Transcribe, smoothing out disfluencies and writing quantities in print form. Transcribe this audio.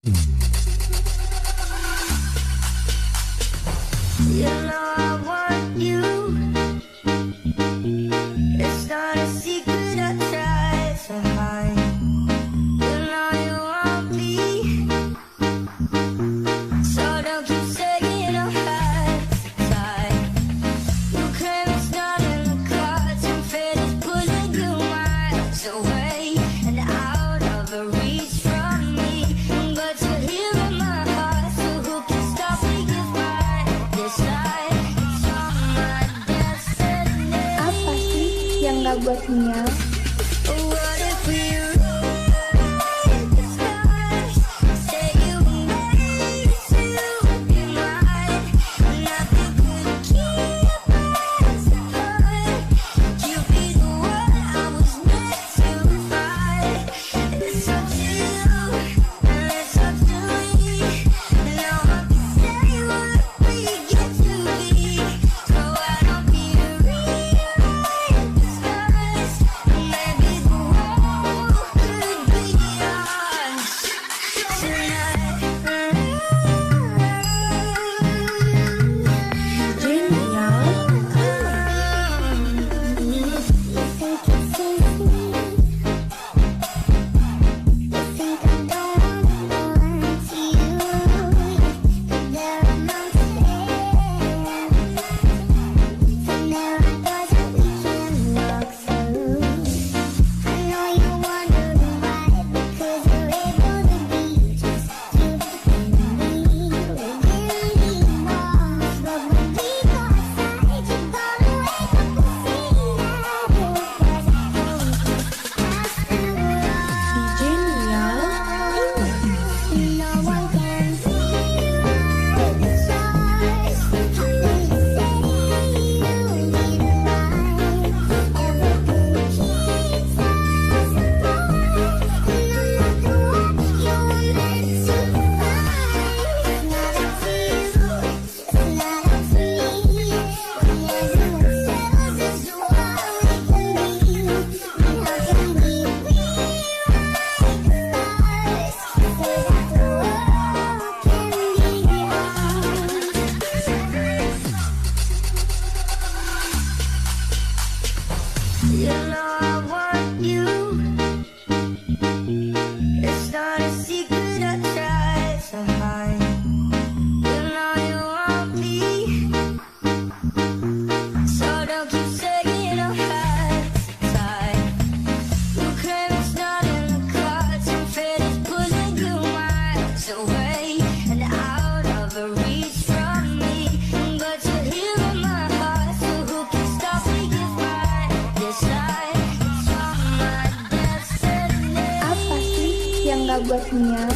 You know I want you. It's not a secret I try to hide. You know you want me, so don't keep saying I'm tight. You claim it's not in the cards, and fate is pulling you miles away and out of the reach from me. But you're here in my heart, so who can stop me if I decide it's on my destiny? Apa sih yang gak buat sinyal? What if we rewrite the stars? Say you made it to be mine. Nothing could keep us apart. You be the one I was meant to find. It's up to you, and it's up to me. No one can say what we get to be. So why don't we rewrite the stars? Maybe the world could be ours tonight. You know I want you. It's not a secret I try to hide. You know you want me, so don't keep saying I'm tight. You claim it's not in the cards, and fate is pulling you miles away and out of the reach from me. But you're here in my heart, so who can stop me if I decide it's on my destiny? Apa sih yang gak buat sinyal?